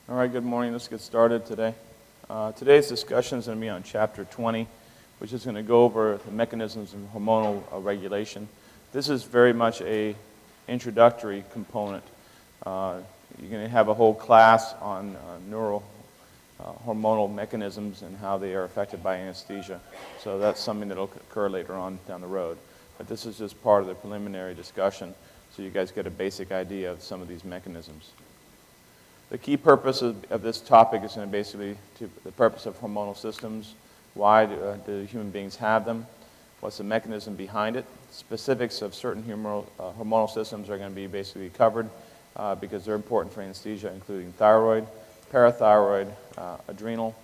All right, good morning. Let's get started today. Today's discussion is going to be on Chapter 20, which is going to go over the mechanisms of hormonal regulation. This is very much a introductory component. You're going to have a whole class on hormonal mechanisms and how they are affected by anesthesia. So that's something that will occur later on down the road. But this is just part of the preliminary discussion, so you guys get a basic idea of some of these mechanisms. The key purpose of this topic is going to basically the purpose of hormonal systems. Why do human beings have them? What's the mechanism behind it? Specifics of certain hormonal systems are going to be basically covered because they're important for anesthesia, including thyroid, parathyroid, adrenal,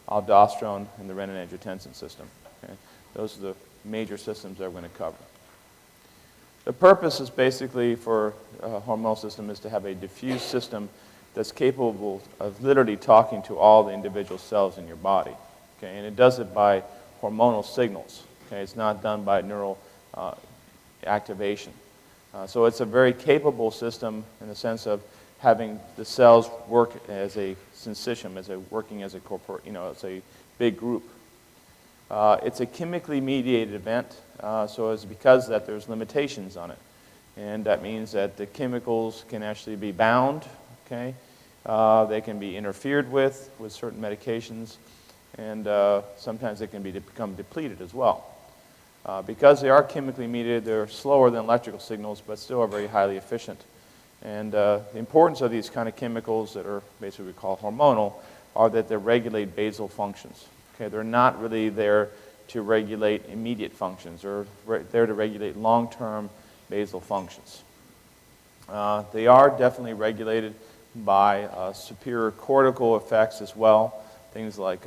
aldosterone, and the renin-angiotensin system. Okay? Those are the major systems that we're going to cover. The purpose is basically for a hormonal system is to have a diffuse system that's capable of literally talking to all the individual cells in your body. Okay? And it does it by hormonal signals. Okay? It's not done by neural activation. So it's a very capable system in the sense of having the cells work as a syncytium, working as a it's a big group. It's a chemically mediated event, so it's because that there's limitations on it. And that means that the chemicals can actually be bound. Okay? They can be interfered with certain medications, and sometimes they can become depleted as well. Because they are chemically mediated, they're slower than electrical signals, but still are very highly efficient. And the importance of these kind of chemicals that are basically we call hormonal are that they regulate basal functions. Okay? They're not really there to regulate immediate functions. They're there to regulate long-term basal functions. They are definitely regulated by superior cortical effects as well. Things like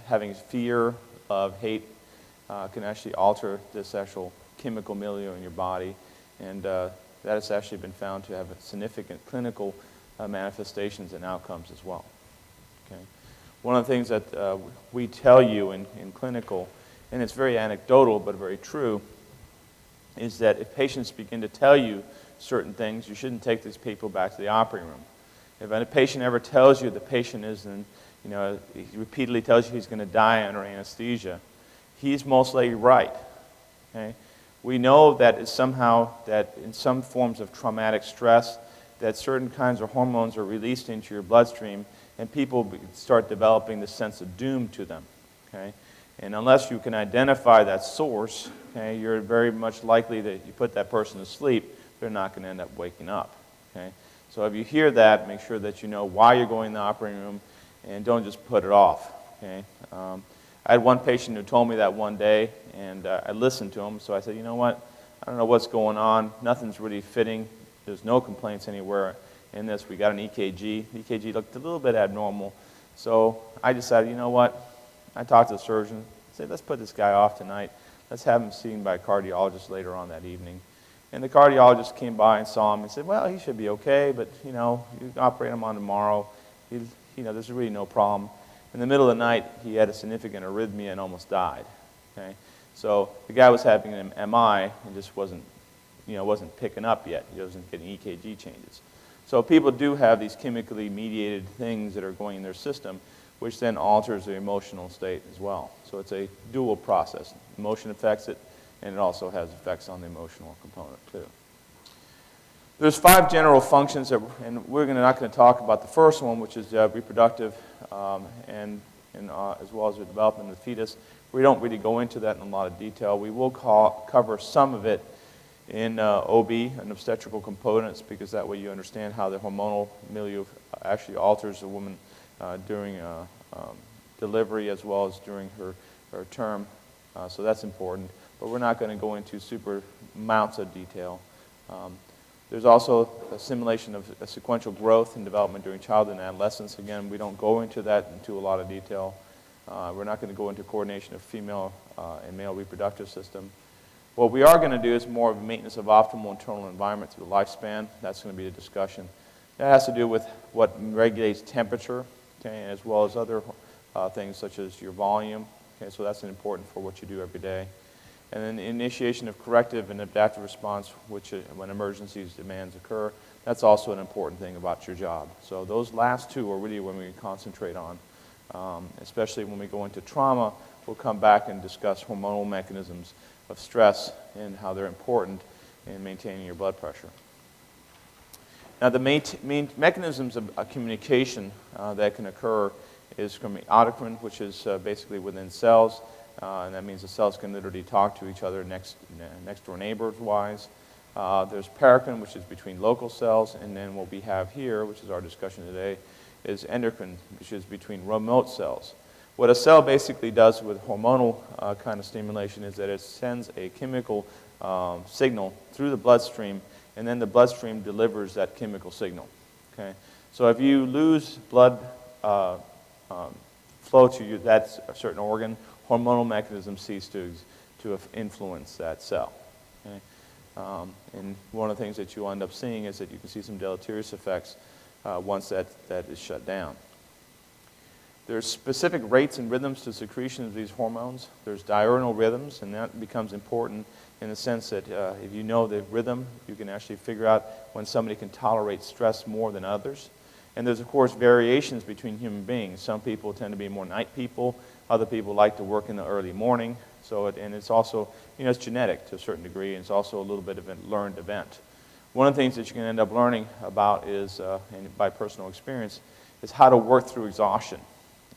having fear of hate can actually alter this actual chemical milieu in your body, and that has actually been found to have significant clinical manifestations and outcomes as well. Okay? One of the things that we tell you in clinical, and it's very anecdotal but very true, is that if patients begin to tell you certain things, you shouldn't take these people back to the operating room. If a patient ever tells you the patient is he repeatedly tells you he's going to die under anesthesia, he's most likely right. Okay? We know that it's somehow that in some forms of traumatic stress that certain kinds of hormones are released into your bloodstream and people start developing this sense of doom to them. Okay? And unless you can identify that source, okay, you're very much likely that you put that person to sleep, they're not going to end up waking up. Okay? So if you hear that, make sure that you know why you're going to the operating room and don't just put it off. Okay? I had one patient who told me that one day, and I listened to him, so I said, you know what, I don't know what's going on. Nothing's really fitting. There's no complaints anywhere in this. We got an EKG. The EKG looked a little bit abnormal. So I decided, you know what, I talked to the surgeon, said, let's put this guy off tonight. Let's have him seen by a cardiologist later on that evening. And the cardiologist came by and saw him and said, well, he should be okay, but, you can operate him on tomorrow. There's really no problem. In the middle of the night, he had a significant arrhythmia and almost died. Okay? So the guy was having an MI and just wasn't picking up yet. He wasn't getting EKG changes. So people do have these chemically mediated things that are going in their system, which then alters their emotional state as well. So it's a dual process. Emotion affects it, and it also has effects on the emotional component too. There's 5 general functions, and we're not going to talk about the first one, which is reproductive, and as well as the development of the fetus. We don't really go into that in a lot of detail. We will cover some of it in OB and obstetrical components, because that way you understand how the hormonal milieu actually alters a woman during delivery as well as during her term. So that's important. But we're not going to go into super amounts of detail. There's also a simulation of a sequential growth and development during childhood and adolescence. Again, we don't go into that into a lot of detail. We're not going to go into coordination of female and male reproductive system. What we are going to do is more of maintenance of optimal internal environment through the lifespan. That's going to be the discussion. That has to do with what regulates temperature, okay, as well as other things such as your volume. Okay, so that's important for what you do every day. And then the initiation of corrective and adaptive response, which when emergencies demands occur. That's also an important thing about your job. So those last two are really when we concentrate on, especially when we go into trauma. We'll come back and discuss hormonal mechanisms of stress and how they're important in maintaining your blood pressure. Now, the main mechanisms of communication that can occur is from autocrine, which is basically within cells, and that means the cells can literally talk to each other next door neighbors-wise. There's paracrine, which is between local cells, and then what we have here, which is our discussion today, is endocrine, which is between remote cells. What a cell basically does with hormonal kind of stimulation is that it sends a chemical signal through the bloodstream, and then the bloodstream delivers that chemical signal. Okay? So if you lose blood flow to that certain organ, hormonal mechanisms cease to influence that cell. Okay? And one of the things that you end up seeing is that you can see some deleterious effects once that is shut down. There's specific rates and rhythms to secretion of these hormones. There's diurnal rhythms, and that becomes important in the sense that if you know the rhythm, you can actually figure out when somebody can tolerate stress more than others. And there's, of course, variations between human beings. Some people tend to be more night people. Other people like to work in the early morning. So and it's also, it's genetic to a certain degree, and it's also a little bit of a learned event. One of the things that you can end up learning about is, and by personal experience, is how to work through exhaustion.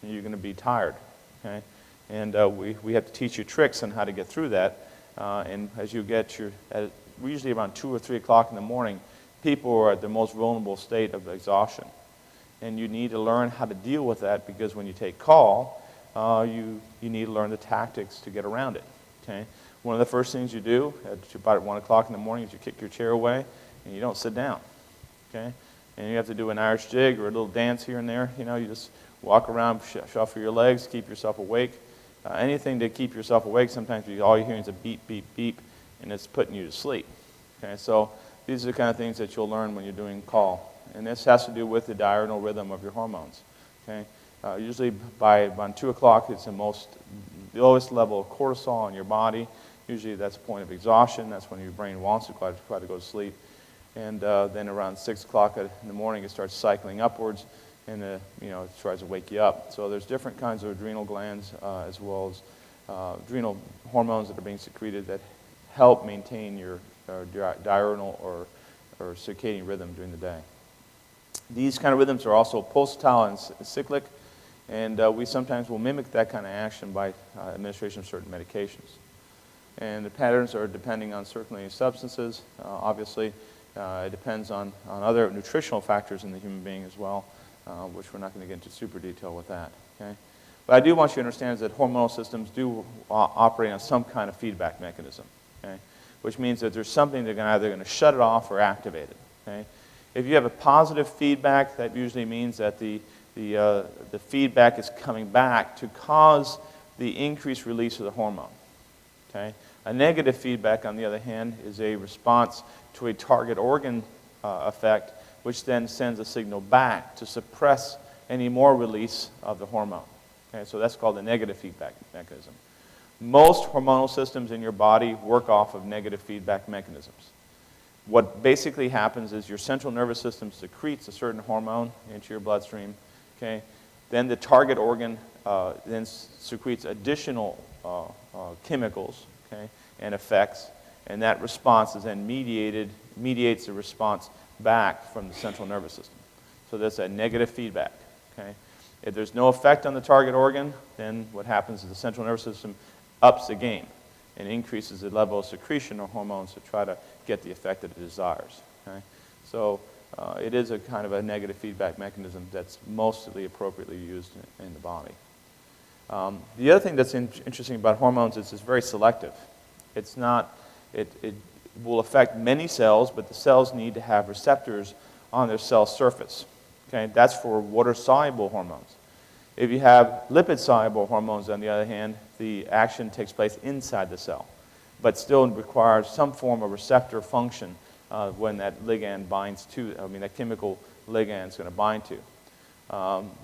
And you're going to be tired, okay? And we have to teach you tricks on how to get through that. And as you get usually around 2 or 3 o'clock in the morning, people are at the most vulnerable state of exhaustion. And you need to learn how to deal with that, because when you take call, you need to learn the tactics to get around it, okay? One of the first things you do about 1 o'clock in the morning is you kick your chair away and you don't sit down, okay? And you have to do an Irish jig or a little dance here and there. You just walk around, shuffle your legs, keep yourself awake. Anything to keep yourself awake, sometimes all you're hearing is a beep, beep, beep, and it's putting you to sleep. Okay, so these are the kind of things that you'll learn when you're doing call. And this has to do with the diurnal rhythm of your hormones. Okay? Usually by around 2 o'clock, it's the lowest level of cortisol in your body. Usually that's a point of exhaustion. That's when your brain wants to try to go to sleep. And then around 6 o'clock in the morning, it starts cycling upwards, and it tries to wake you up. So there's different kinds of adrenal glands as well as adrenal hormones that are being secreted that help maintain your diurnal or circadian rhythm during the day. These kind of rhythms are also pulsatile and cyclic, and we sometimes will mimic that kind of action by administration of certain medications. And the patterns are depending on circulating substances. Obviously, it depends on other nutritional factors in the human being as well, which we're not going to get into super detail with that. Okay? But I do want you to understand is that hormonal systems do operate on some kind of feedback mechanism, okay? Which means that there's something that's either going to shut it off or activate it. Okay? If you have a positive feedback, that usually means that the feedback is coming back to cause the increased release of the hormone. Okay? A negative feedback, on the other hand, is a response to a target organ effect, which then sends a signal back to suppress any more release of the hormone. Okay? So that's called the negative feedback mechanism. Most hormonal systems in your body work off of negative feedback mechanisms. What basically happens is your central nervous system secretes a certain hormone into your bloodstream. Okay? Then the target organ then secretes additional chemicals, okay, and effects, and that response is then mediates the response back from the central nervous system. So that's a negative feedback. Okay? If there's no effect on the target organ, then what happens is the central nervous system ups the game and increases the level of secretion of hormones to try to get the effect that it desires. Okay? So it is a kind of a negative feedback mechanism that's mostly appropriately used in the body. The other thing that's interesting about hormones is it's very selective. It's not, it will affect many cells, but the cells need to have receptors on their cell surface. Okay? That's for water-soluble hormones. If you have lipid-soluble hormones, on the other hand, the action takes place inside the cell, but still requires some form of receptor function when that ligand binds to, that chemical ligand is going to bind to.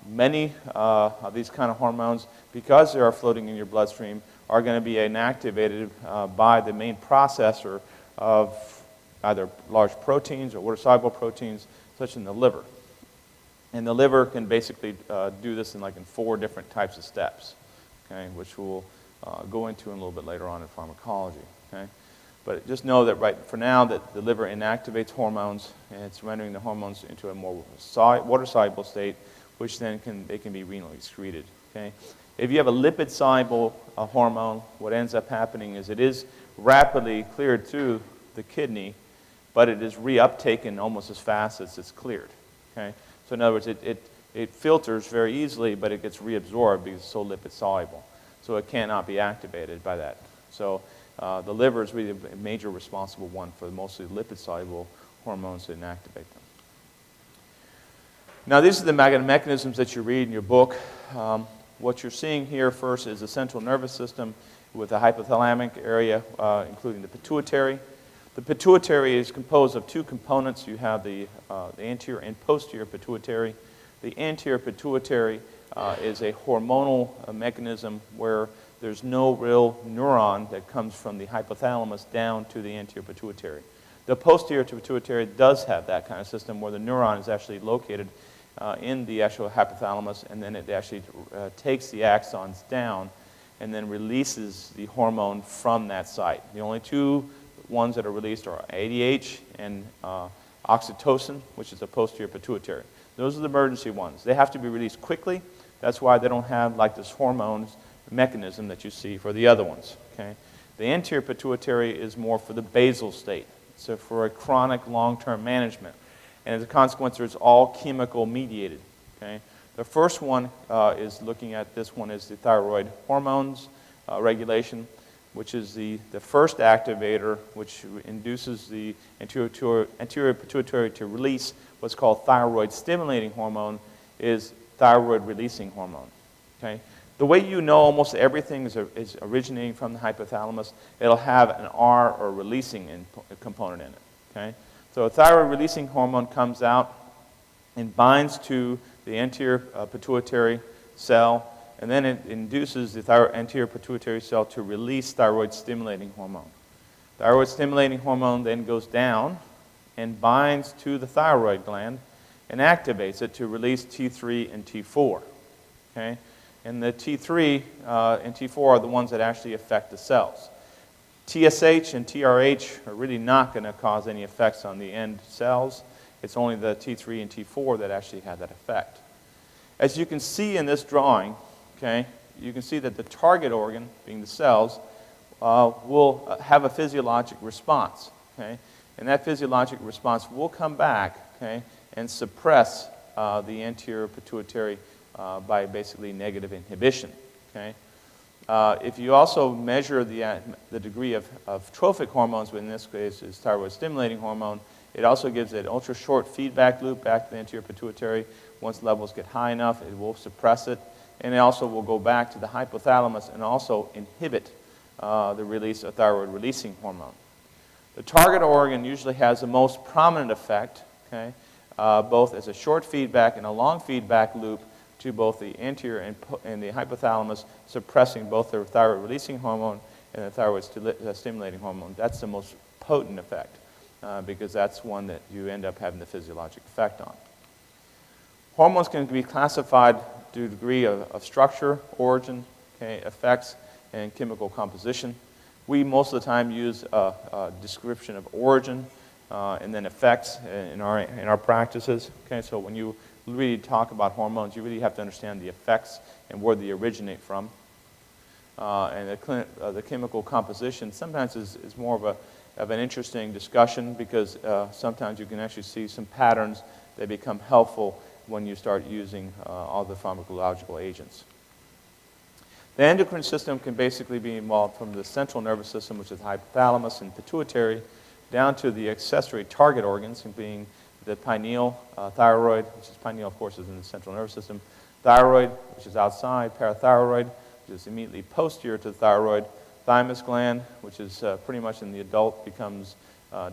Many of these kind of hormones, because they are floating in your bloodstream, are going to be inactivated by the main processor of either large proteins or water-soluble proteins, such as in the liver. And the liver can basically do this in 4 different types of steps, okay, which we'll go into in a little bit later on in pharmacology. Okay? But just know that right for now that the liver inactivates hormones, and it's rendering the hormones into a more water-soluble state, which then they can be renally excreted. Okay? If you have a lipid-soluble hormone, what ends up happening is it is rapidly cleared through the kidney, but it is reuptaken almost as fast as it's cleared. Okay? So in other words, it filters very easily, but it gets reabsorbed because it's so lipid-soluble. So it cannot be activated by that. So the liver is really a major responsible one for mostly lipid-soluble hormones to inactivate them. Now these are the mechanisms that you read in your book. What you're seeing here first is the central nervous system with the hypothalamic area, including the pituitary. The pituitary is composed of 2 components. You have the anterior and posterior pituitary. The anterior pituitary is a hormonal mechanism where there's no real neuron that comes from the hypothalamus down to the anterior pituitary. The posterior pituitary does have that kind of system where the neuron is actually located in the actual hypothalamus, and then it actually takes the axons down and then releases the hormone from that site. The only 2 ones that are released are ADH and oxytocin, which is the posterior pituitary. Those are the emergency ones. They have to be released quickly. That's why they don't have this hormone mechanism that you see for the other ones. Okay? The anterior pituitary is more for the basal state, so for a chronic long-term management. And as a consequence, it's all chemical mediated. Okay? The first one is looking at this one is the thyroid hormones regulation, which is the first activator which induces the anterior pituitary to release what's called thyroid stimulating hormone is thyroid releasing hormone. Okay? The way you know almost everything is originating from the hypothalamus, it'll have an R or releasing component in it. Okay? So a thyroid releasing hormone comes out and binds to the anterior pituitary cell, and then it induces the anterior pituitary cell to release thyroid stimulating hormone. Thyroid stimulating hormone then goes down and binds to the thyroid gland and activates it to release T3 and T4. Okay? And the T3 and T4 are the ones that actually affect the cells. TSH and TRH are really not going to cause any effects on the end cells. It's only the T3 and T4 that actually have that effect. As you can see in this drawing, okay, you can see that the target organ, being the cells, will have a physiologic response. Okay? And that physiologic response will come back, okay, and suppress the anterior pituitary by basically negative inhibition. Okay? If you also measure the degree of trophic hormones, which in this case is thyroid stimulating hormone, it also gives an ultra short feedback loop back to the anterior pituitary. Once levels get high enough, it will suppress it, and it also will go back to the hypothalamus and also inhibit the release of thyroid releasing hormone. The target organ usually has the most prominent effect, okay, both as a short feedback and a long feedback loop to both the anterior and the hypothalamus, suppressing both the thyroid-releasing hormone and the thyroid stimulating hormone. That's the most potent effect because that's one that you end up having the physiologic effect on. Hormones can be classified to a degree of structure, origin, okay, effects, and chemical composition. We most of the time use a description of origin and then effects in our practices. Okay, so when you really talk about hormones, you really have to understand the effects and where they originate from. And the chemical composition sometimes is more of an interesting discussion because sometimes you can actually see some patterns that become helpful when you start using all the pharmacological agents. The endocrine system can basically be involved from the central nervous system, which is the hypothalamus and pituitary, down to the accessory target organs, being the pineal, thyroid, which is pineal, of course, is in the central nervous system, thyroid, which is outside, parathyroid, which is immediately posterior to the thyroid, thymus gland, which is pretty much in the adult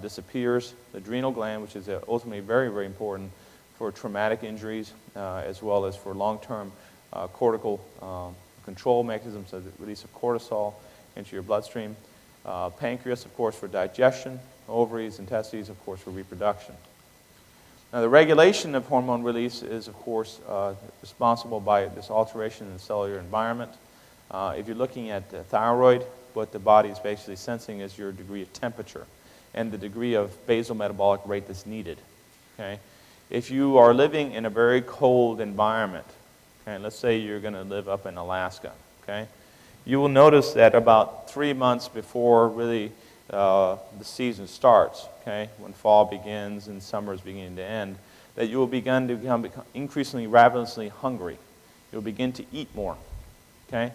disappears, the adrenal gland, which is ultimately very, very important for traumatic injuries as well as for long-term cortical control mechanisms, so the release of cortisol into your bloodstream. Pancreas, of course, for digestion, ovaries and testes, of course, for reproduction. Now, the regulation of hormone release is, of course, responsible by this alteration in the cellular environment. If you're looking at the thyroid, what the body is basically sensing is your degree of temperature and the degree of basal metabolic rate that's needed. Okay? If you are living in a very cold environment, okay, let's say you're going to live up in Alaska, okay, you will notice that about 3 months before really the season starts, okay, when fall begins and summer is beginning to end, that you will begin to become increasingly ravenously hungry. You'll begin to eat more, okay?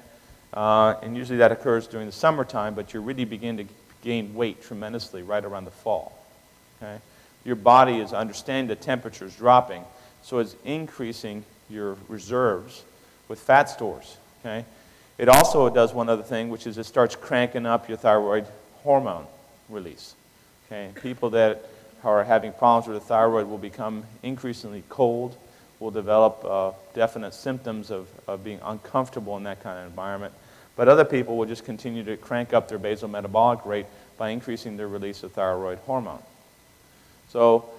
And usually that occurs during the summertime, but you really begin to gain weight tremendously right around the fall, okay? Your body is understanding the temperature is dropping, so it's increasing your reserves with fat stores, okay? It also does one other thing, which is it starts cranking up your thyroid hormone release. Okay? People that are having problems with the thyroid will become increasingly cold, will develop definite symptoms of being uncomfortable in that kind of environment. But other people will just continue to crank up their basal metabolic rate by increasing their release of thyroid hormone. So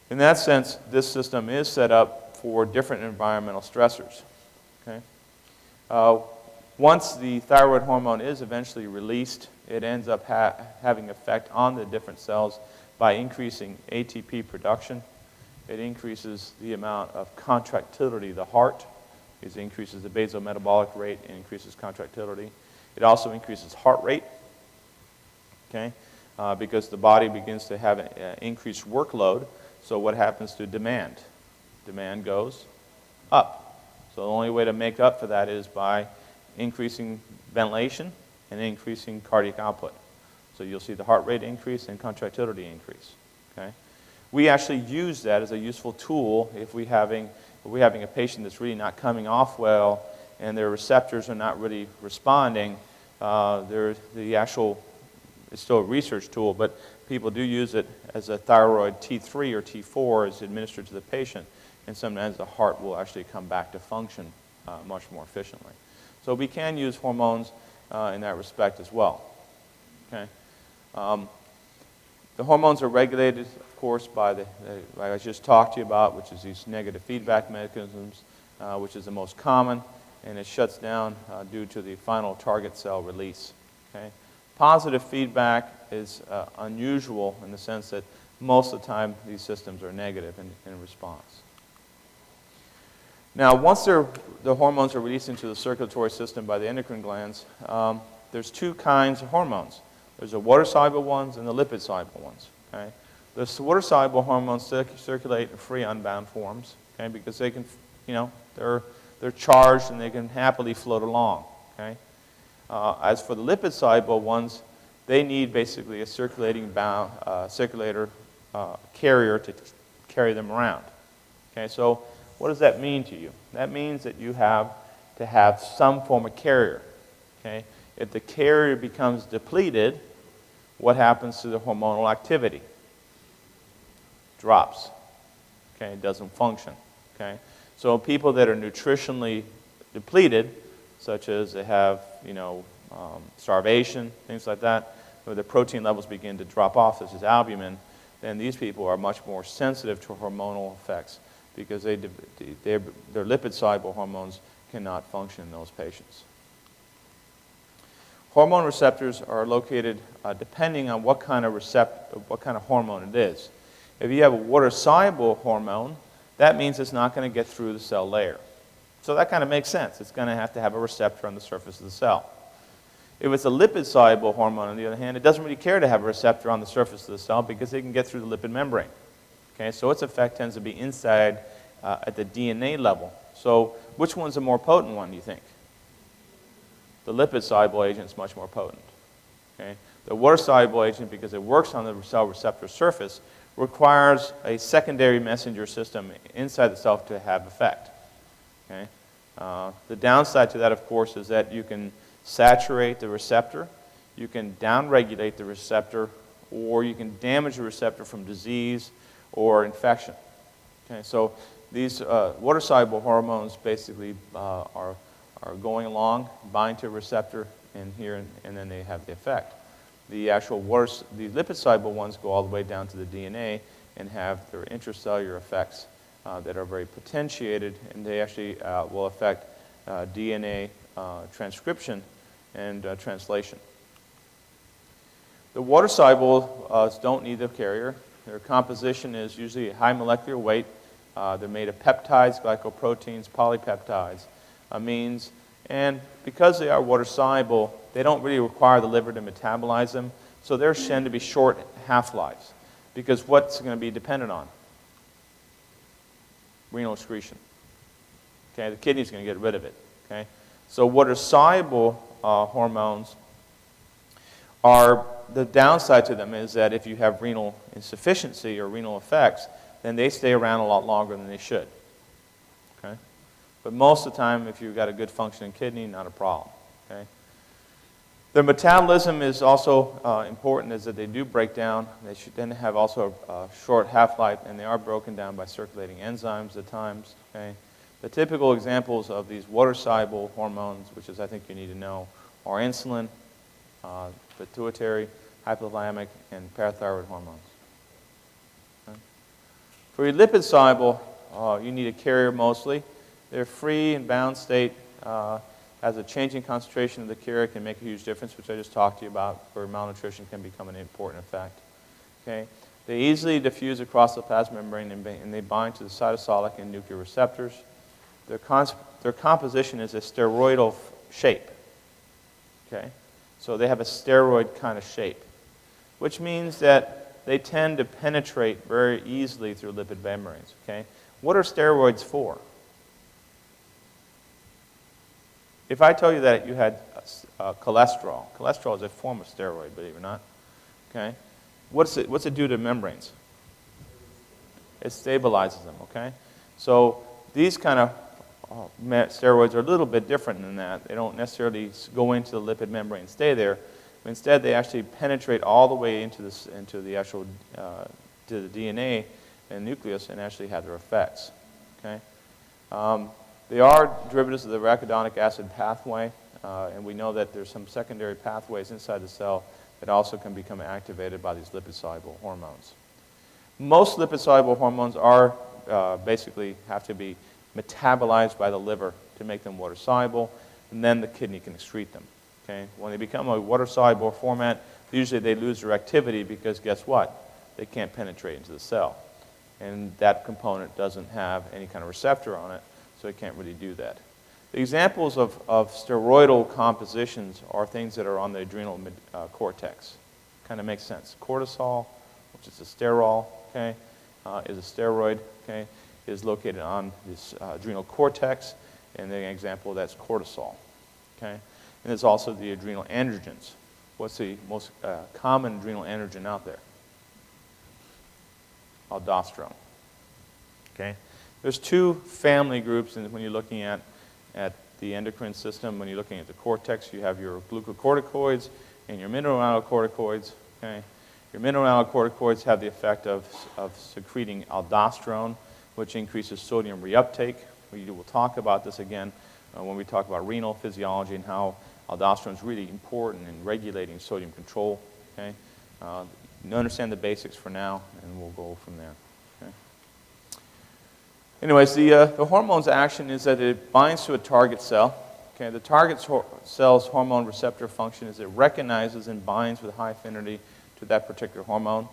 in that sense, this system is set up for different environmental stressors. Okay? Once the thyroid hormone is eventually released, it ends up having effect on the different cells by increasing ATP production. It increases the amount of contractility of the heart. It increases the basal metabolic rate and increases contractility. It also increases heart rate, okay, because the body begins to have an increased workload. So what happens to demand? Demand goes up. So the only way to make up for that is by increasing ventilation and increasing cardiac output. So you'll see the heart rate increase and contractility increase. Okay? We actually use that as a useful tool if we're having a patient that's really not coming off well and their receptors are not really responding. It's still a research tool, but people do use it as a thyroid T3 or T4 is administered to the patient, and sometimes the heart will actually come back to function much more efficiently. So we can use hormones in that respect as well. Okay? The hormones are regulated, of course, by like I just talked to you about, which is these negative feedback mechanisms, which is the most common, and it shuts down due to the final target cell release. Okay? Positive feedback is unusual in the sense that most of the time these systems are negative in response. Now, once the hormones are released into the circulatory system by the endocrine glands, there's two kinds of hormones. There's the water-soluble ones and the lipid-soluble ones. Okay? The water-soluble hormones circulate in free, unbound forms, okay, because they can, they're charged and they can happily float along. Okay? As for the lipid-soluble ones, they need basically a circulating circulator carrier to carry them around. Okay? So what does that mean to you? That means that you have to have some form of carrier. Okay? If the carrier becomes depleted, what happens to the hormonal activity? Drops. Okay? It doesn't function. Okay? So people that are nutritionally depleted, such as they have, starvation, things like that, where the protein levels begin to drop off, such as albumin, then these people are much more sensitive to hormonal effects because their lipid-soluble hormones cannot function in those patients. Hormone receptors are located depending on what kind of hormone it is. If you have a water-soluble hormone, that means it's not going to get through the cell layer. So that kind of makes sense. It's going to have a receptor on the surface of the cell. If it's a lipid-soluble hormone, on the other hand, it doesn't really care to have a receptor on the surface of the cell because it can get through the lipid membrane. Okay, so its effect tends to be inside at the DNA level. So which one's a more potent one, do you think? The lipid-soluble agent is much more potent. Okay? The water-soluble agent, because it works on the cell receptor surface, requires a secondary messenger system inside the cell to have effect. Okay? The downside to that, of course, is that you can saturate the receptor, you can downregulate the receptor, or you can damage the receptor from disease or infection. Okay? So these water-soluble hormones basically are going along, bind to a receptor, and then they have the effect. the actual the lipid-soluble ones go all the way down to the DNA and have their intracellular effects that are very potentiated, and they actually will affect DNA transcription and translation. The water-soluble don't need a carrier. Their composition is usually a high molecular weight. They're made of peptides, glycoproteins, polypeptides, amines, and because they are water-soluble, they don't really require the liver to metabolize them, so they're tend to be short half-lives. Because what's going to be dependent on? Renal excretion. Okay, the kidney's going to get rid of it. Okay, so water-soluble hormones are, the downside to them is that if you have renal insufficiency or renal effects, then they stay around a lot longer than they should. Okay, but most of the time, if you've got a good functioning kidney, not a problem. Okay. Their metabolism is also important, is that they do break down. They should then have also a short half-life, and they are broken down by circulating enzymes at times. Okay? The typical examples of these water-soluble hormones, which is I think you need to know, are insulin, pituitary, hypothalamic, and parathyroid hormones. Okay? For your lipid-soluble, you need a carrier mostly. They're free and bound state. As a changing concentration of the carrier can make a huge difference, which I just talked to you about, where malnutrition can become an important effect. Okay? They easily diffuse across the plasma membrane, and they bind to the cytosolic and nuclear receptors. Their composition is a steroidal shape. Okay? So they have a steroid kind of shape, which means that they tend to penetrate very easily through lipid membranes. Okay? What are steroids for? If I tell you that you had cholesterol is a form of steroid, believe it or not. Okay, what's it do to membranes? It stabilizes them. Okay, so these kind of steroids are a little bit different than that. They don't necessarily go into the lipid membrane and stay there. Instead, they actually penetrate all the way into the actual to the DNA and nucleus and actually have their effects. Okay. They are derivatives of the arachidonic acid pathway, and we know that there's some secondary pathways inside the cell that also can become activated by these lipid-soluble hormones. Most lipid-soluble hormones are basically have to be metabolized by the liver to make them water-soluble, and then the kidney can excrete them. Okay? When they become a water-soluble format, usually they lose their activity because guess what? They can't penetrate into the cell, and that component doesn't have any kind of receptor on it, so it can't really do that. The examples of steroidal compositions are things that are on the adrenal cortex. Kind of makes sense. Cortisol, which is a sterol, okay, is a steroid, okay, is located on this adrenal cortex, and the example of that's cortisol, okay. And there's also the adrenal androgens. What's the most common adrenal androgen out there? Aldosterone, okay. There's two family groups when you're looking at the endocrine system. When you're looking at the cortex, you have your glucocorticoids and your mineralocorticoids. Okay? Your mineralocorticoids have the effect of secreting aldosterone, which increases sodium reuptake. We will talk about this again when we talk about renal physiology and how aldosterone is really important in regulating sodium control. Okay? You understand the basics for now, and we'll go from there. Anyways, the hormone's action is that it binds to a target cell. Okay, the target cell's hormone receptor function is it recognizes and binds with high affinity to that particular hormone.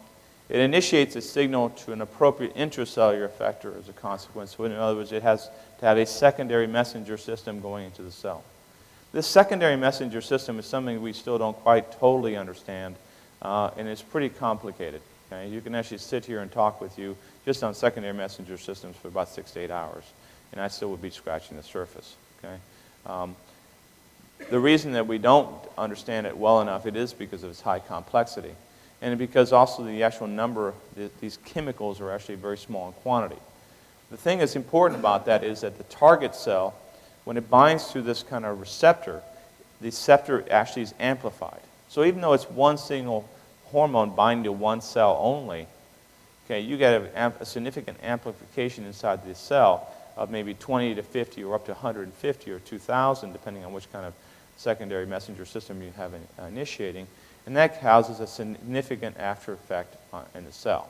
It initiates a signal to an appropriate intracellular effector as a consequence. So in other words, it has to have a secondary messenger system going into the cell. This secondary messenger system is something we still don't quite totally understand, and it's pretty complicated. Okay? You can actually sit here and talk with you just on secondary messenger systems for about 6 to 8 hours, and I still would be scratching the surface. Okay? The reason that we don't understand it well enough, it is because of its high complexity, and because also the actual number, these chemicals are actually very small in quantity. The thing that's important about that is that the target cell, when it binds to this kind of receptor, the receptor actually is amplified. So even though it's one single hormone binding to one cell only, okay, you get a significant amplification inside the cell of maybe 20 to 50 or up to 150 or 2,000, depending on which kind of secondary messenger system you have initiating. and that causes a significant after effect in the cell.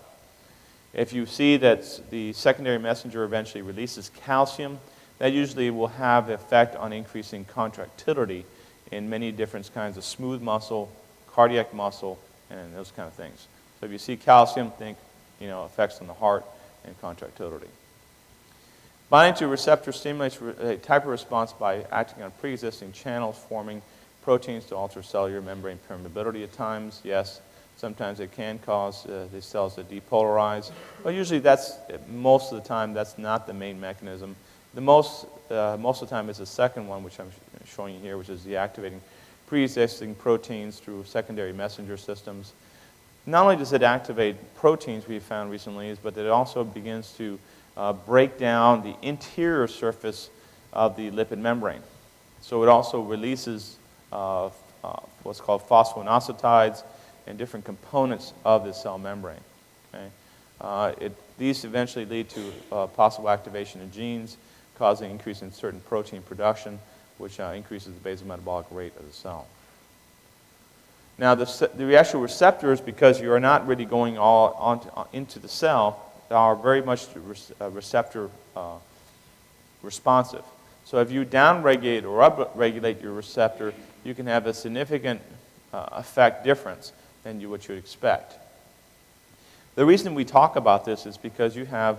If you see that the secondary messenger eventually releases calcium, that usually will have the effect on increasing contractility in many different kinds of smooth muscle, cardiac muscle, and those kind of things. So if you see calcium, think effects on the heart and contractility. Binding to a receptor stimulates a type of response by acting on pre-existing channels, forming proteins to alter cellular membrane permeability at times. Yes, sometimes it can cause the cells to depolarize, but usually most of the time that's not the main mechanism. Most of the time is the second one, which I'm showing you here, which is the activating pre-existing proteins through secondary messenger systems. Not only does it activate proteins, we've found recently, but it also begins to break down the interior surface of the lipid membrane. So it also releases what's called phosphoinositides and different components of the cell membrane. Okay? These eventually lead to possible activation of genes, causing increase in certain protein production, which increases the basal metabolic rate of the cell. Now, the actual receptors, because you are not really going into the cell, are very much receptor responsive. So if you downregulate or upregulate your receptor, you can have a significant effect difference than what you would expect. The reason we talk about this is because you have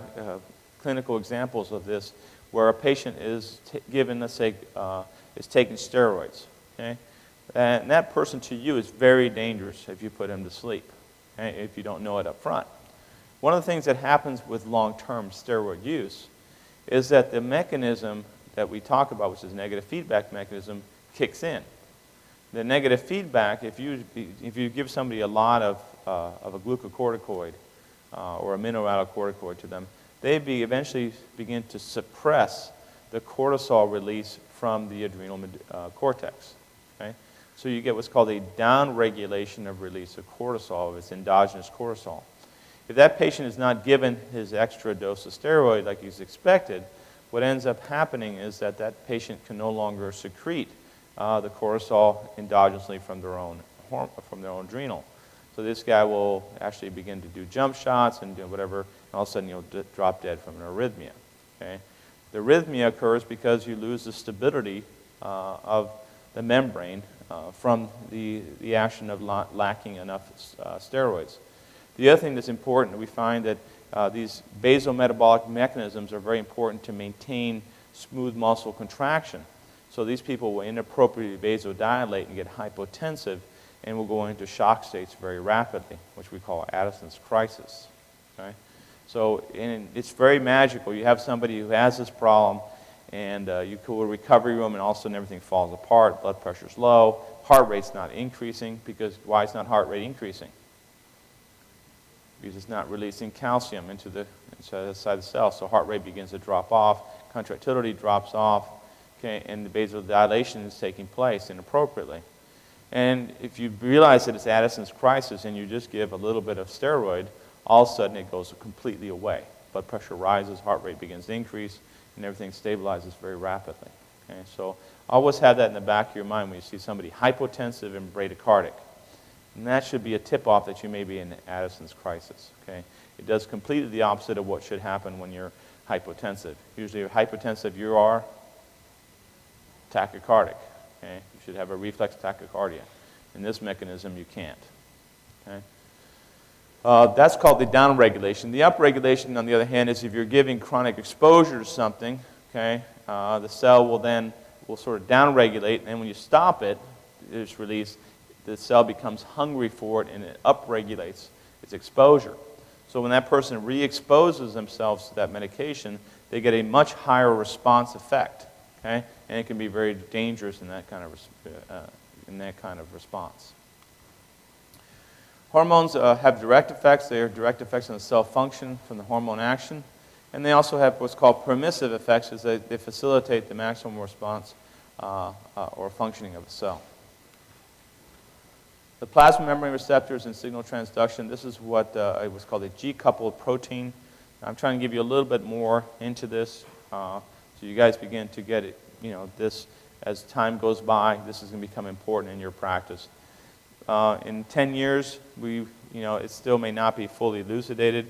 clinical examples of this where a patient is given, let's say, is taking steroids. Okay? And that person to you is very dangerous if you put him to sleep, okay, if you don't know it up front. One of the things that happens with long-term steroid use is that the mechanism that we talk about, which is negative feedback mechanism, kicks in. The negative feedback, if you give somebody a lot of a glucocorticoid or a mineralocorticoid to them, they eventually begin to suppress the cortisol release from the adrenal cortex. Okay? So you get what's called a downregulation of release of cortisol, of its endogenous cortisol. If that patient is not given his extra dose of steroid like he's expected, what ends up happening is that that patient can no longer secrete the cortisol endogenously from their own adrenal. So this guy will actually begin to do jump shots and do whatever, and all of a sudden you'll drop dead from an arrhythmia. Okay? The arrhythmia occurs because you lose the stability of the membrane from the action of lacking enough steroids. The other thing that's important, we find that these vasometabolic mechanisms are very important to maintain smooth muscle contraction. So these people will inappropriately vasodilate and get hypotensive and will go into shock states very rapidly, which we call Addison's crisis. Okay? So it's very magical. You have somebody who has this problem, and you go to a recovery room, and all of a sudden everything falls apart. Blood pressure's low. Heart rate's not increasing. Because why is not heart rate increasing? Because it's not releasing calcium inside the cell. So heart rate begins to drop off. Contractility drops off. Okay, and the vasodilation is taking place inappropriately. And if you realize that it's Addison's crisis and you just give a little bit of steroid, all of a sudden it goes completely away. Blood pressure rises, heart rate begins to increase, and everything stabilizes very rapidly. Okay, so always have that in the back of your mind when you see somebody hypotensive and bradycardic. And that should be a tip-off that you may be in Addison's crisis. Okay? It does completely the opposite of what should happen when you're hypotensive. Usually if you're hypotensive, you are tachycardic. Okay? You should have a reflex tachycardia. In this mechanism, you can't. Okay? That's called the downregulation. The upregulation, on the other hand, is if you're giving chronic exposure to something, okay, the cell will sort of downregulate, and then when you stop it, it's released, the cell becomes hungry for it, and it upregulates its exposure. So when that person re-exposes themselves to that medication, they get a much higher response effect, okay? And it can be very dangerous in that kind of response. Hormones have direct effects. They are direct effects on the cell function from the hormone action. And they also have what's called permissive effects, as they facilitate the maximum response or functioning of a cell. The plasma membrane receptors and signal transduction, this is what it was called a G-coupled protein. I'm trying to give you a little bit more into this so you guys begin to get it, this as time goes by, this is going to become important in your practice. In 10 years, it still may not be fully elucidated,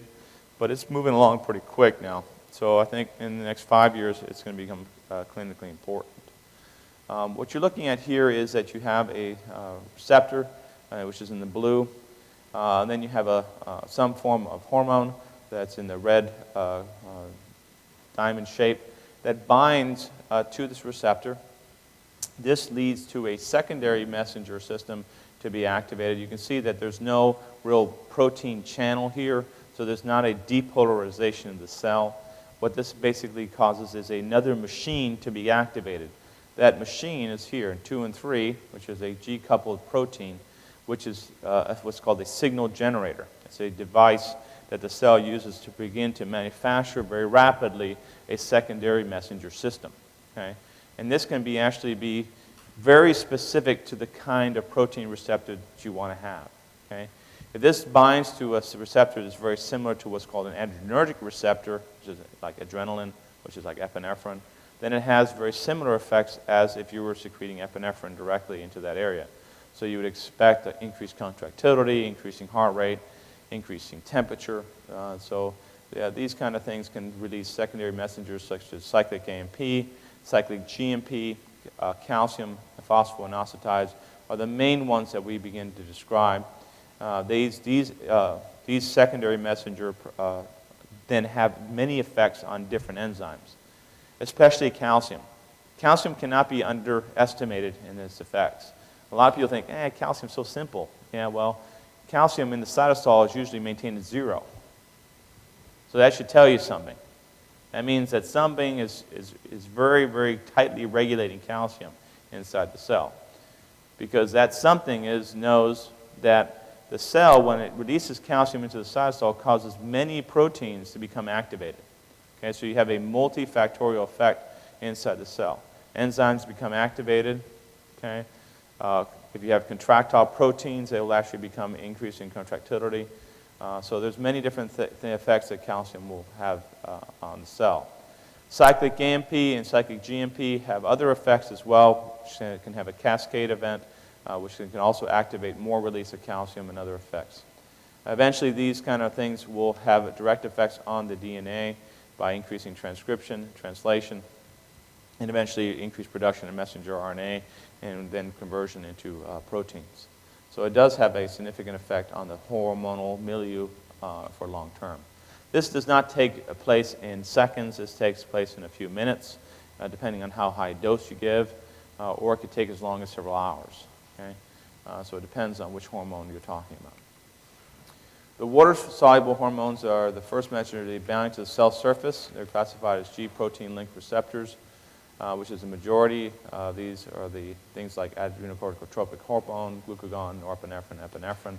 but it's moving along pretty quick now. So I think in the next 5 years, it's going to become clinically important. What you're looking at here is that you have a receptor, which is in the blue. And then you have some form of hormone that's in the red diamond shape that binds to this receptor. This leads to a secondary messenger system to be activated. You can see that there's no real protein channel here, so there's not a depolarization of the cell. What this basically causes is another machine to be activated. That machine is here in 2 and 3, which is a G-coupled protein, which is what's called a signal generator. It's a device that the cell uses to begin to manufacture very rapidly a secondary messenger system. Okay? And this can actually be very specific to the kind of protein receptor that you want to have. Okay? If this binds to a receptor that's very similar to what's called an adrenergic receptor, which is like adrenaline, which is like epinephrine, then it has very similar effects as if you were secreting epinephrine directly into that area. So you would expect increased contractility, increasing heart rate, increasing temperature. These kind of things can release secondary messengers such as cyclic AMP, cyclic GMP, calcium, phosphoinositides are the main ones that we begin to describe. These secondary messenger then have many effects on different enzymes, especially calcium. Calcium cannot be underestimated in its effects. A lot of people think, calcium's so simple. Yeah, well, calcium in the cytosol is usually maintained at 0. So that should tell you something. That means that something is very, very tightly regulating calcium inside the cell. Because that something knows that the cell, when it releases calcium into the cytosol, causes many proteins to become activated. Okay, so you have a multifactorial effect inside the cell. Enzymes become activated. Okay? If you have contractile proteins, they will actually become increasing contractility. So there's many different effects that calcium will have on the cell. Cyclic AMP and cyclic GMP have other effects as well, which can have a cascade event, which can also activate more release of calcium and other effects. Eventually, these kind of things will have direct effects on the DNA by increasing transcription, translation, and eventually increased production of messenger RNA and then conversion into proteins. So it does have a significant effect on the hormonal milieu for long term. This does not take place in seconds. This takes place in a few minutes, depending on how high a dose you give, or it could take as long as several hours. Okay? So it depends on which hormone you're talking about. The water-soluble hormones are the first messenger to bind to the cell surface. They're classified as G-protein-linked receptors, which is the majority. These are the things like adrenocorticotropic hormone, glucagon, norepinephrine, epinephrine.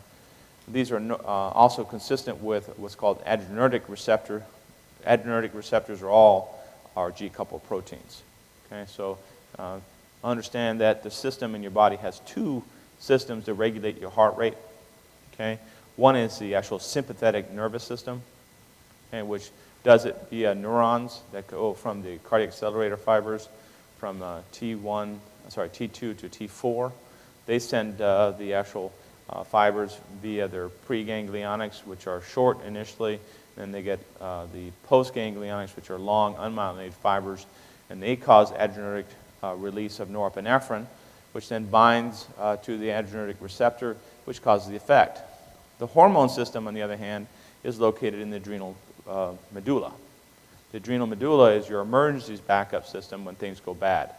These are also consistent with what's called adrenergic receptor. Adrenergic receptors are G-coupled proteins. Okay, so understand that the system in your body has 2 systems to regulate your heart rate. Okay, one is the actual sympathetic nervous system, okay, which does it via neurons that go from the cardiac accelerator fibers from T2 to T4. They send the actual fibers via their preganglionics, which are short initially, then they get the postganglionics, which are long, unmyelinated fibers, and they cause adrenergic release of norepinephrine, which then binds to the adrenergic receptor, which causes the effect. The hormone system, on the other hand, is located in the adrenal medulla. The adrenal medulla is your emergency backup system when things go bad.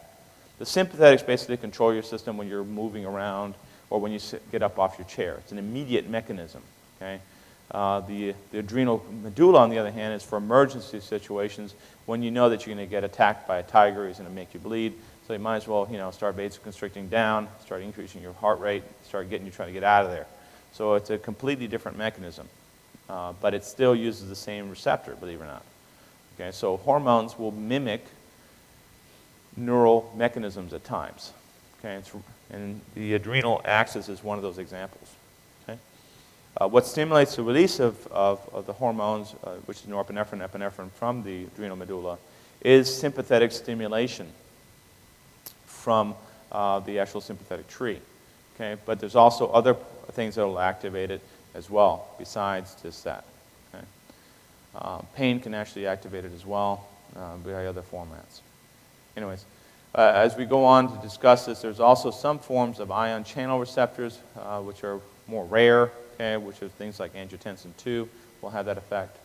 The sympathetics basically control your system when you're moving around or when you get up off your chair. It's an immediate mechanism. Okay? The adrenal medulla, on the other hand, is for emergency situations when you know that you're going to get attacked by a tiger, he's going to make you bleed. So you might as well, start vasoconstricting down, start increasing your heart rate, start trying to get out of there. So it's a completely different mechanism, but it still uses the same receptor, believe it or not. Okay, so hormones will mimic neural mechanisms at times. Okay, and the adrenal axis is one of those examples. Okay, what stimulates the release of the hormones, which is norepinephrine, epinephrine, from the adrenal medulla, is sympathetic stimulation from the actual sympathetic tree. Okay? But there's also other things that will activate it as well, besides just that. Okay? Pain can actually activate it as well by other formats. Anyways, as we go on to discuss this, there's also some forms of ion channel receptors, which are more rare, okay, which are things like angiotensin II will have that effect.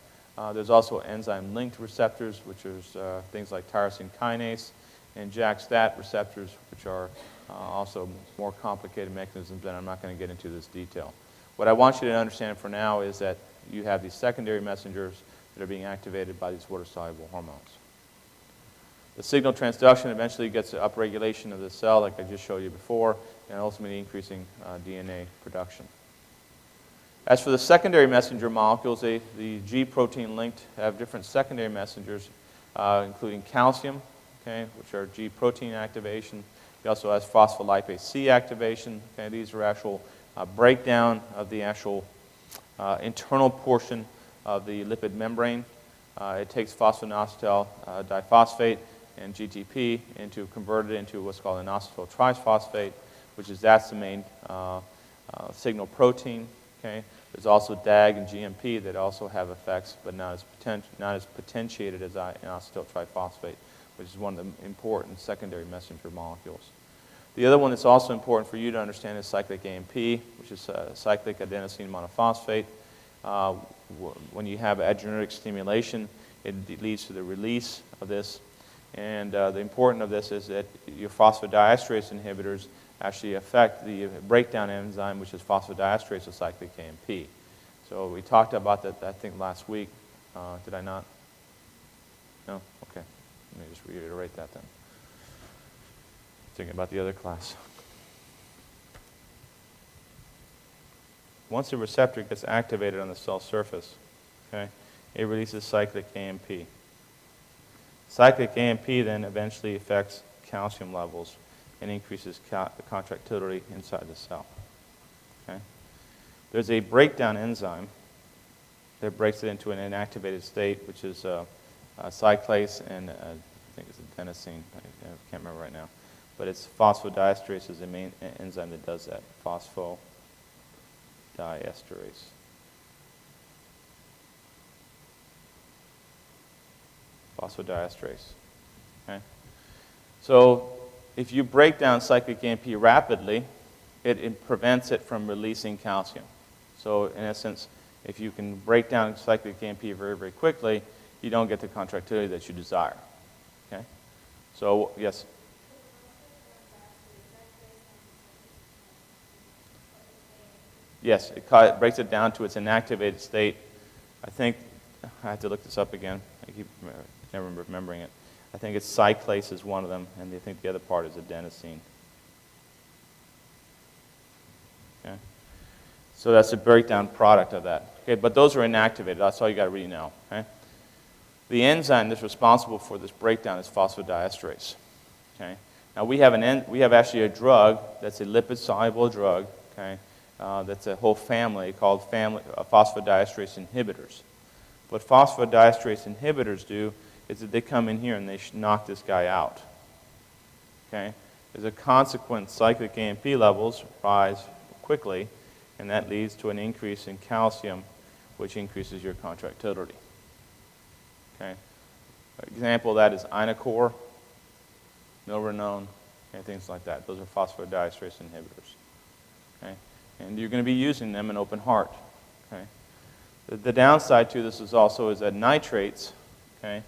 There's also enzyme-linked receptors, which are things like tyrosine kinase, and JAK-STAT receptors, which are also more complicated mechanisms, and I'm not going to get into this detail. What I want you to understand for now is that you have these secondary messengers that are being activated by these water-soluble hormones. The signal transduction eventually gets to upregulation of the cell, like I just showed you before, and ultimately increasing DNA production. As for the secondary messenger molecules, the G protein linked have different secondary messengers, including calcium, okay, which are G protein activation. It also has phospholipase C activation. Okay, these are actual breakdown of the actual internal portion of the lipid membrane. It takes phosphoinositol diphosphate and GTP into converted into what's called an inositol triphosphate, that's the main signal protein. Okay, there's also DAG and GMP that also have effects, but not as potentiated as inositol triphosphate, which is one of the important secondary messenger molecules. The other one that's also important for you to understand is cyclic AMP, which is cyclic adenosine monophosphate. When you have adrenergic stimulation, it leads to the release of this. And the importance of this is that your phosphodiesterase inhibitors actually affect the breakdown enzyme, which is phosphodiesterase of cyclic AMP. So we talked about that, I think, last week. Did I not? No? Okay. Let me just reiterate that then. Thinking about the other class. Once the receptor gets activated on the cell surface, okay, it releases cyclic AMP. Cyclic AMP then eventually affects calcium levels and increases contractility inside the cell. Okay? There's a breakdown enzyme that breaks it into an inactivated state, which is cyclase and I think it's adenosine. I can't remember right now. But it's phosphodiesterase is the main enzyme that does that, phosphodiesterase. Phosphodiesterase. Okay? So if you break down cyclic AMP rapidly, it prevents it from releasing calcium. So in essence, if you can break down cyclic AMP very, very quickly, you don't get the contractility that you desire. Okay? So, yes? Yes, it breaks it down to its inactivated state. I think, I have to look this up again. I never remembering it. I think it's cyclase is one of them, and I think the other part is adenosine. Okay? So that's a breakdown product of that. Okay, but those are inactivated. That's all you got to really know. Okay? The enzyme that's responsible for this breakdown is phosphodiesterase. Okay? Now we have actually a drug that's a lipid-soluble drug. Okay? That's a whole family called phosphodiesterase inhibitors. What phosphodiesterase inhibitors do is that they come in here and they knock this guy out. Okay? As a consequence, cyclic AMP levels rise quickly, and that leads to an increase in calcium, which increases your contractility. Okay? An example of that is Inocor, Milrinone, and things like that. Those are phosphodiesterase inhibitors. Okay? And you're going to be using them in open heart. Okay? The downside to this is that nitrates, okay,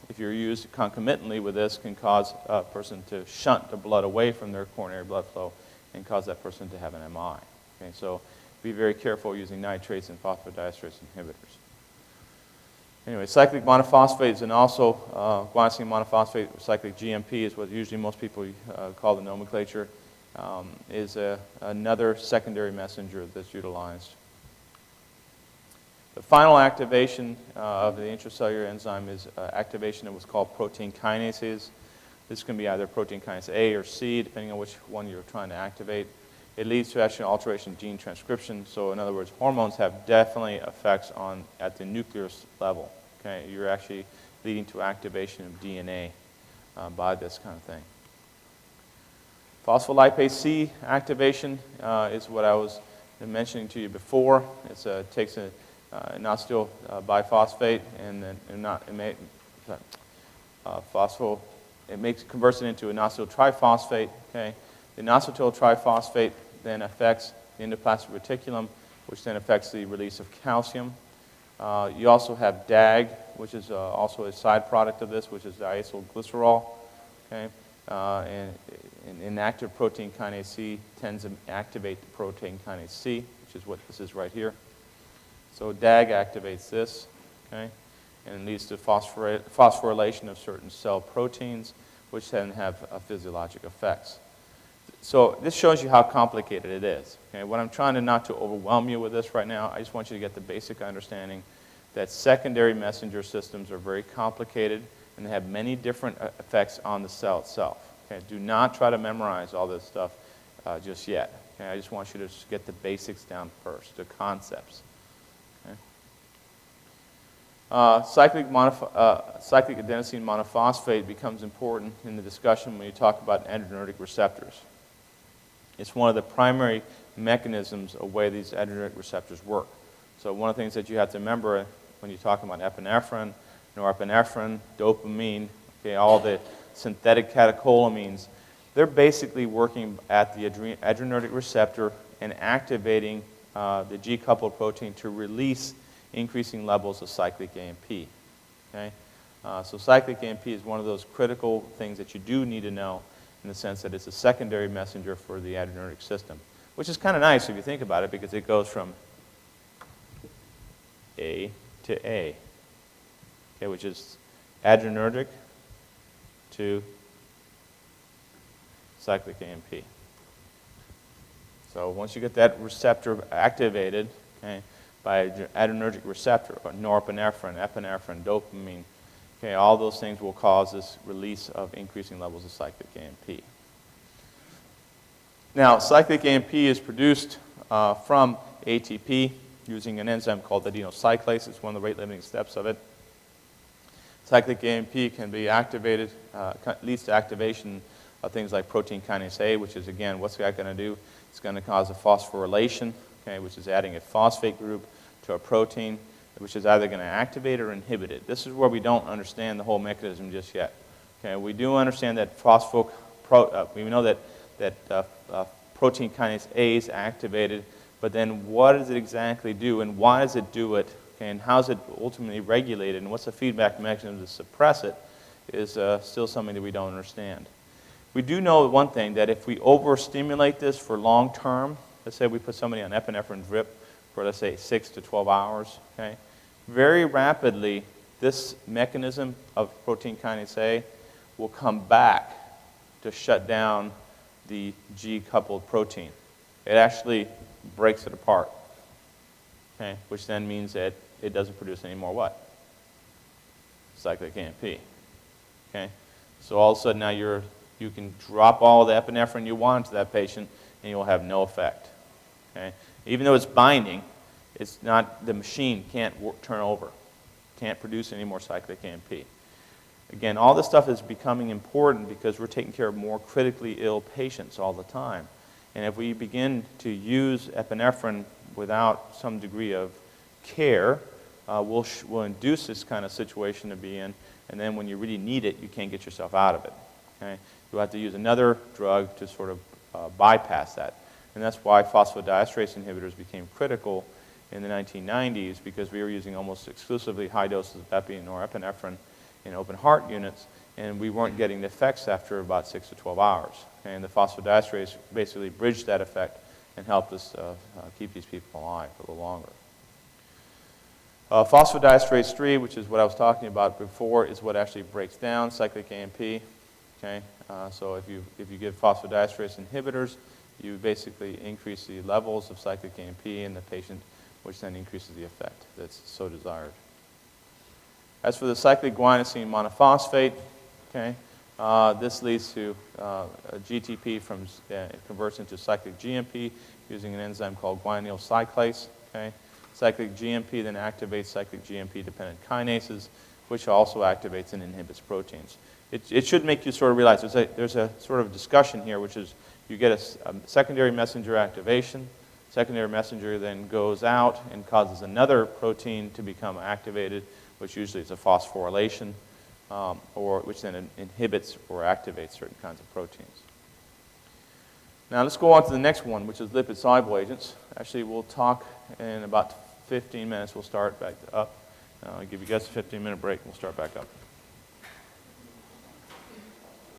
if you're used concomitantly with this, can cause a person to shunt the blood away from their coronary blood flow and cause that person to have an MI. Okay, so be very careful using nitrates and phosphodiesterase inhibitors. Anyway, cyclic monophosphates and also guanosine monophosphate, cyclic GMP is what usually most people call the nomenclature, is another secondary messenger that's utilized. The final activation of the intracellular enzyme is activation of what's called protein kinases. This can be either protein kinase A or C, depending on which one you're trying to activate. It leads to actually alteration of gene transcription. So in other words, hormones have definitely effects at the nucleus level. Okay? You're actually leading to activation of DNA by this kind of thing. Phospholipase C activation is what I was mentioning to you before. It takes a inositol biphosphate and then converts it into inositol triphosphate. Okay, the inositol triphosphate then affects the endoplasmic reticulum, which then affects the release of calcium. You also have DAG, which is also a side product of this, which is diacylglycerol. Okay, and inactive protein kinase C tends to activate the protein kinase C, which is what this is right here. So DAG activates this, okay, and leads to phosphorylation of certain cell proteins, which then have physiologic effects. So this shows you how complicated it is. Okay? What I'm trying to not to overwhelm you with this right now, I just want you to get the basic understanding that secondary messenger systems are very complicated and they have many different effects on the cell itself. Okay? Do not try to memorize all this stuff just yet. Okay? I just want you to just get the basics down first, the concepts. Cyclic adenosine monophosphate becomes important in the discussion when you talk about adrenergic receptors. It's one of the primary mechanisms of way these adrenergic receptors work. So one of the things that you have to remember when you talk about epinephrine, norepinephrine, dopamine, okay, all the synthetic catecholamines, they're basically working at the adrenergic receptor and activating the G-coupled protein to release increasing levels of cyclic AMP. Okay? So cyclic AMP is one of those critical things that you do need to know in the sense that it's a secondary messenger for the adrenergic system, which is kind of nice if you think about it because it goes from A to A, okay, which is adrenergic to cyclic AMP. So once you get that receptor activated, okay, by adrenergic receptor, norepinephrine, epinephrine, dopamine, okay, all those things will cause this release of increasing levels of cyclic AMP. Now, cyclic AMP is produced from ATP using an enzyme called adenocyclase. It's one of the rate-limiting steps of it. Cyclic AMP can be activated, leads to activation of things like protein kinase A, which is, again, what's that going to do? It's going to cause a phosphorylation, okay, which is adding a phosphate group to a protein, which is either going to activate or inhibit it. This is where we don't understand the whole mechanism just yet. Okay, we do understand that we know that protein kinase A is activated, but then what does it exactly do, and why does it do it, okay, and how is it ultimately regulated, and what's the feedback mechanism to suppress it is still something that we don't understand. We do know one thing, that if we overstimulate this for long term, let's say we put somebody on epinephrine drip for, let's say, 6 to 12 hours, okay, very rapidly this mechanism of protein kinase A will come back to shut down the G-coupled protein. It actually breaks it apart, okay, which then means that it doesn't produce any more what? Cyclic AMP. Okay? So all of a sudden now you can drop all the epinephrine you want to that patient and you'll have no effect. Okay? Even though it's binding, it's not, the machine can't turn over, can't produce any more cyclic AMP. Again, all this stuff is becoming important because we're taking care of more critically ill patients all the time. And if we begin to use epinephrine without some degree of care, we'll induce this kind of situation to be in, and then when you really need it, you can't get yourself out of it. Okay? You'll have to use another drug to sort of bypass that. And that's why phosphodiesterase inhibitors became critical in the 1990s, because we were using almost exclusively high doses of epi and norepinephrine in open heart units, and we weren't getting the effects after about 6 to 12 hours. Okay? And the phosphodiesterase basically bridged that effect and helped us keep these people alive for a little longer. Phosphodiesterase 3, which is what I was talking about before, is what actually breaks down cyclic AMP. Okay? So if you give phosphodiesterase inhibitors, you basically increase the levels of cyclic AMP in the patient, which then increases the effect that's so desired. As for the cyclic guanosine monophosphate, okay, this leads to GTP converts into cyclic GMP using an enzyme called guanylyl cyclase. Okay? Cyclic GMP then activates cyclic GMP-dependent kinases, which also activates and inhibits proteins. It should make you sort of realize there's a sort of discussion here, which is you get a secondary messenger activation. Secondary messenger then goes out and causes another protein to become activated, which usually is a phosphorylation, which then inhibits or activates certain kinds of proteins. Now let's go on to the next one, which is lipid-soluble agents. Actually, we'll talk in about 15 minutes. We'll start back up. I'll give you guys a 15-minute break, and we'll start back up.